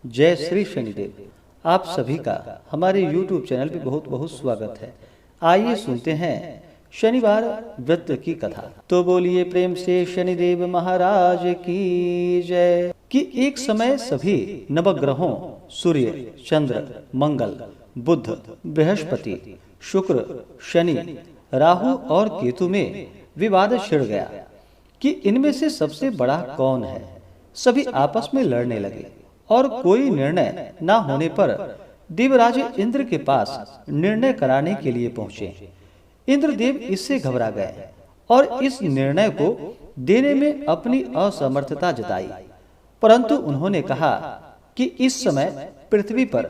जय श्री शनिदेव। आप सभी का हमारे YouTube चैनल पे बहुत बहुत स्वागत है। आइए सुनते हैं शनिवार व्रत की कथा। तो बोलिए प्रेम से शनिदेव महाराज की जय। कि एक समय सभी नवग्रहों सूर्य, चंद्र, मंगल, बुध, बृहस्पति, शुक्र, शनि, राहु और केतु में विवाद छिड़ गया कि इनमें से सबसे बड़ा कौन है। सभी आपस में लड़ने लगे और कोई निर्णय न होने पर देवराज इंद्र के पास निर्णय कराने के लिए पहुंचे। इंद्रदेव इससे घबरा गए और इस निर्णय को देने में अपनी असमर्थता जताई। परंतु उन्होंने कहा कि इस समय पृथ्वी पर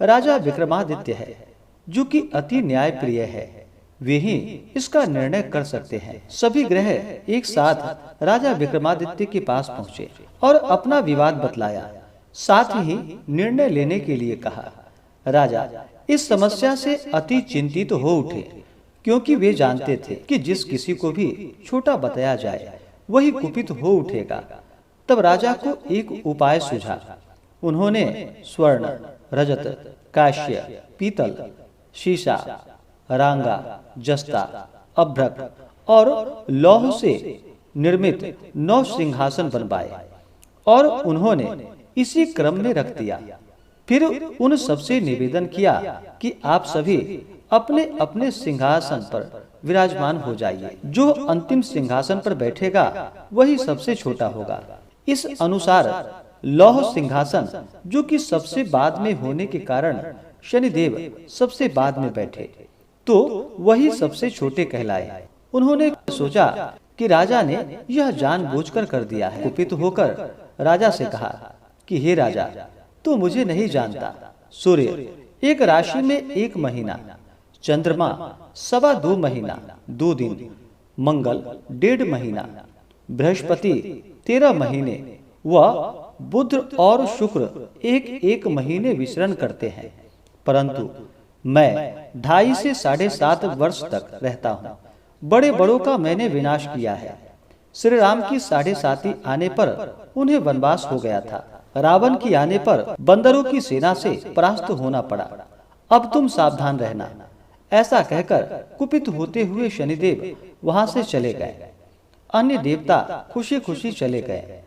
राजा विक्रमादित्य है, जो कि अति न्यायप्रिय है। वे ही इसका निर्णय कर सकते हैं। सभी ग्रह एक साथ राजा विक्रमादित्य के पास पहुंचे और अपना विवाद बतलाया। साथ ही निर्णय लेने के लिए कहा। राजा इस समस्या से अति चिंतित हो उठे, क्योंकि वे जानते थे कि जिस किसी को भी छोटा बताया जाए वही कुपित हो उठेगा। तब राजा को एक उपाय सूझा। उन्होंने स्वर्ण, रजत, कांस्य, पीतल, शीशा, रांगा, जस्ता, अभ्रक और लौह से निर्मित 9 सिंहासन बनवाए और उन्होंने इसी क्रम में रख दिया। फिर उन सबसे निवेदन किया कि आप सभी अपने अपने सिंहासन पर विराजमान हो जाइए। जो अंतिम सिंहासन पर बैठेगा वही सबसे छोटा होगा। इस अनुसार लौह सिंहासन, जो कि सबसे बाद में होने के कारण शनिदेव सबसे बाद में बैठे, तो वही सबसे छोटे कहलाए। उन्होंने सोचा कि राजा ने यह जानबूझकर कर दिया है। कुपित होकर राजा से कहा कि हे राजा, तू मुझे नहीं जानता। सूर्य एक राशि में 1 महीना, चंद्रमा 2.25 महीना 2 दिन, मंगल 1.5 महीना, बृहस्पति 13 महीने व बुध और शुक्र 1 महीने विचरण करते हैं। परंतु मैं 2.5 से 7.5 वर्ष तक रहता हूँ। बड़े बड़ों का मैंने विनाश किया है। श्री राम की 7.5 आने पर उन्हें वनवास हो गया था। रावण की आने पर बंदरों की सेना से परास्त होना पड़ा। अब तुम सावधान रहना। ऐसा कहकर कुपित होते हुए शनिदेव वहां से चले गए। अन्य देवता खुशी खुशी चले गए।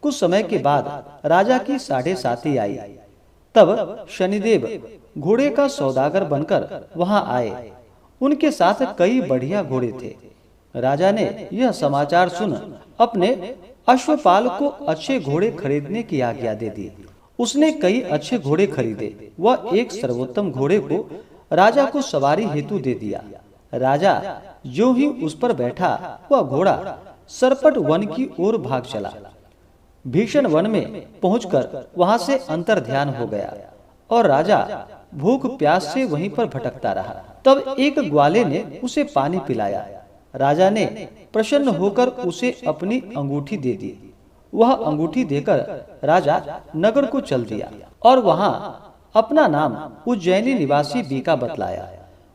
कुछ समय के बाद राजा की 7.5 आई। तब शनिदेव घोड़े का सौदागर बनकर वहां आए। उनके साथ कई बढ़िया घोड़े थे। राजा ने यह समाचार सुन अपने अश्वपाल को अच्छे घोड़े खरीदने की आज्ञा दे दी। उसने कई अच्छे घोड़े खरीदे व एक सर्वोत्तम घोड़े को राजा को सवारी हेतु दे दिया। राजा जो ही उस पर बैठा, वह घोड़ा सरपट वन की ओर भाग चला। भीषण वन में पहुंचकर वहां से अंतर ध्यान हो गया और राजा भूख प्यास से वहीं पर भटकता रहा। तब एक ग्वाले ने उसे पानी पिलाया। राजा ने प्रसन्न होकर उसे अपनी अंगूठी दे दी। वह अंगूठी देकर राजा नगर को चल दिया और वहां अपना नाम उज्जैनी निवासी बीका बतलाया।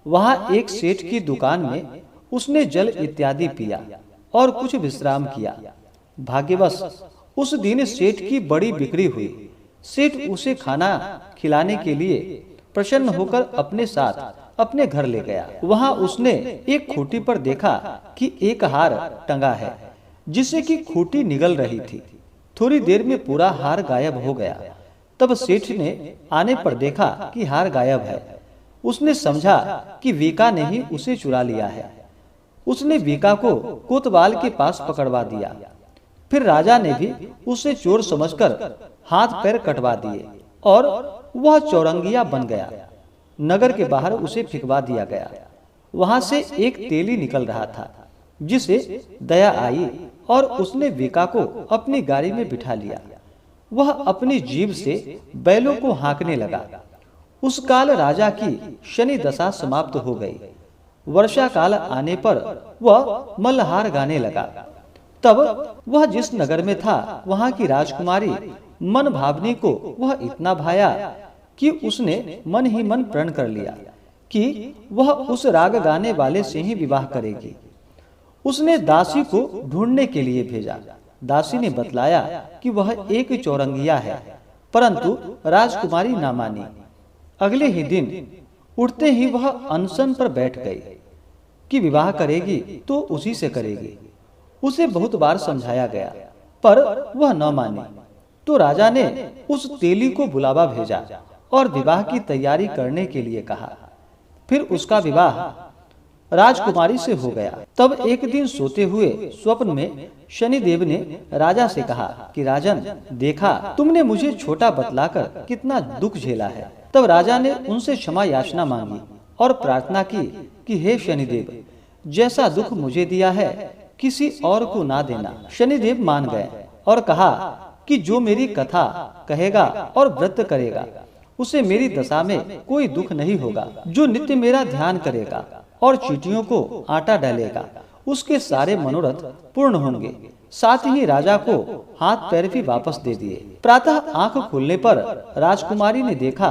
वहां एक सेठ की दुकान में उसने जल इत्यादि पिया और कुछ विश्राम किया। भाग्यवश उस दिन सेठ की बड़ी बिक्री हुई। सेठ उसे खाना खिलाने के लिए प्रसन्न होकर अपने साथ अपने घर ले गया। वहां उसने एक खूंटी पर देखा कि एक हार टंगा है, जिससे कि खूंटी निगल रही थी। थोड़ी देर में पूरा हार गायब हो गया। तब सेठ ने आने पर देखा कि हार गायब है। उसने समझा कि वीका ने ही उसे चुरा लिया है। उसने वीका को कोतवाल के पास पकड़वा दिया। फिर राजा ने भी उसे चोर समझकर हाथ पैर कटवा दिए और वह चौरंगिया बन गया। नगर के बाहर उसे फिकवा दिया गया। वहां से एक तेली निकल रहा था, जिसे दया आई और उसने वीका को अपनी गाड़ी में बिठा लिया। वह अपनी जीभ से बैलों को हाँकने लगा। उस काल राजा की शनि दशा समाप्त हो गई। वर्षा काल आने पर वह मल्हार गाने लगा। तब वह जिस नगर में था, वहां की राजकुमारी मन भावनी को वह इतना भाया कि उसने मन ही मन प्रण कर लिया कि वह उस राग गाने वाले से ही विवाह करेगी। उसने दासी को ढूंढने के लिए भेजा। दासी ने बतलाया कि वह एक चौरंगिया है, परंतु राजकुमारी ना मानी। अगले ही दिन उठते ही वह अनशन पर बैठ गई कि विवाह करेगी तो उसी से करेगी। उसे बहुत बार समझाया गया पर वह न मानी। तो राजा ने उस तेली को बुलावा भेजा और विवाह की तैयारी करने के लिए कहा। फिर उसका विवाह राजकुमारी से हो गया। तब एक दिन सोते हुए स्वप्न में शनिदेव ने राजा से कहा कि राजन, देखा तुमने मुझे छोटा बतलाकर कितना दुख झेला है। तब राजा ने उनसे क्षमा याचना मांगी और प्रार्थना की कि हे शनिदेव, जैसा दुख मुझे दिया है किसी और को ना देना। शनिदेव मान गए और कहा कि जो मेरी कथा कहेगा और व्रत करेगा उसे मेरी दशा में कोई दुख नहीं होगा। जो नित्य मेरा ध्यान करेगा और चींटियों को आटा डालेगा उसके सारे मनोरथ पूर्ण होंगे। साथ ही राजा को हाथ पैर भी वापस दे दिए। प्रातः आंख खुलने पर राजकुमारी ने देखा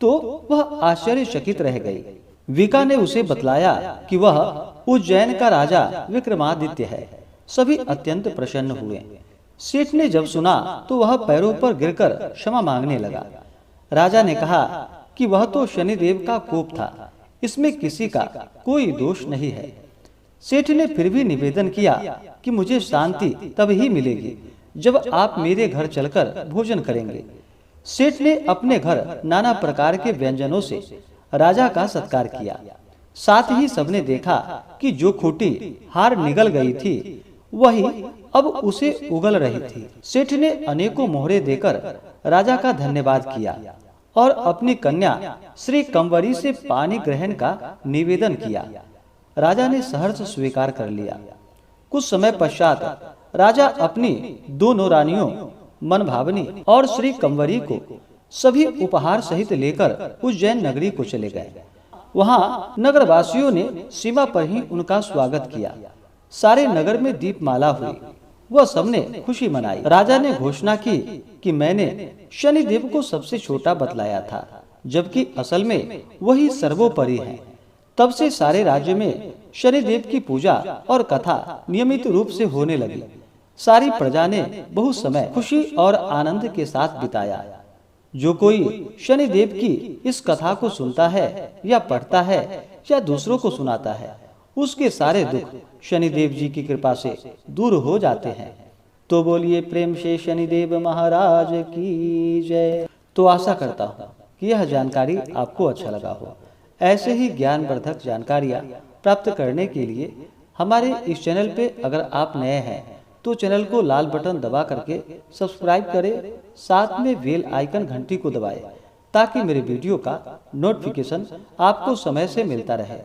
तो वह आश्चर्यचकित रह गई। विका ने उसे बतलाया कि वह उज्जैन का राजा विक्रमादित्य है। सभी अत्यंत प्रसन्न हुए। सेठ ने जब सुना तो वह पैरों पर गिरकर क्षमा मांगने लगा। राजा ने कहा कि वह तो शनिदेव का कोप था, इसमें किसी का कोई दोष नहीं है। सेठ ने फिर भी निवेदन किया कि मुझे शांति तब ही मिलेगी जब आप मेरे घर चलकर भोजन करेंगे। सेठ ने अपने घर नाना प्रकार के व्यंजनों से राजा का सत्कार किया। साथ ही सबने देखा कि जो खूंटी हार निगल गई थी वही अब उसे उगल रही थी। सेठ ने अनेकों मोहरे देकर राजा का धन्यवाद किया और अपनी कन्या श्री कंवरी से पानी ग्रहण का निवेदन किया। राजा ने सहर्ष स्वीकार कर लिया। कुछ समय पश्चात राजा अपनी दोनों रानियों मनभावनी और श्री कंवरी को सभी उपहार सहित लेकर उज्जैन नगरी को चले गए। वहाँ नगरवासियों ने सीमा पर ही उनका स्वागत किया। सारे नगर में दीपमाला हुई। वह सबने खुशी मनाई। राजा ने घोषणा की कि मैंने शनिदेव को सबसे छोटा बतलाया था, जबकि असल में वही सर्वोपरि है। तब से सारे राज्य में शनिदेव की पूजा और कथा नियमित रूप से होने लगी। सारी प्रजा ने बहुत समय खुशी और आनंद के साथ बिताया। जो कोई शनिदेव की इस कथा को सुनता है या पढ़ता है या दूसरों को सुनाता है, उसके सारे दुख शनिदेव जी की कृपा से दूर हो जाते हैं। तो बोलिए प्रेम से शनिदेव महाराज की जय। तो आशा करता हूँ कि यह जानकारी आपको अच्छा लगा हो। ऐसे ही ज्ञानवर्धक जानकारियाँ प्राप्त करने के लिए हमारे इस चैनल पे अगर आप नए हैं तो चैनल को लाल बटन दबा करके सब्सक्राइब करें, साथ में बेल आइकन घंटी को दबाएं ताकि मेरे वीडियो का नोटिफिकेशन आपको समय से मिलता रहे।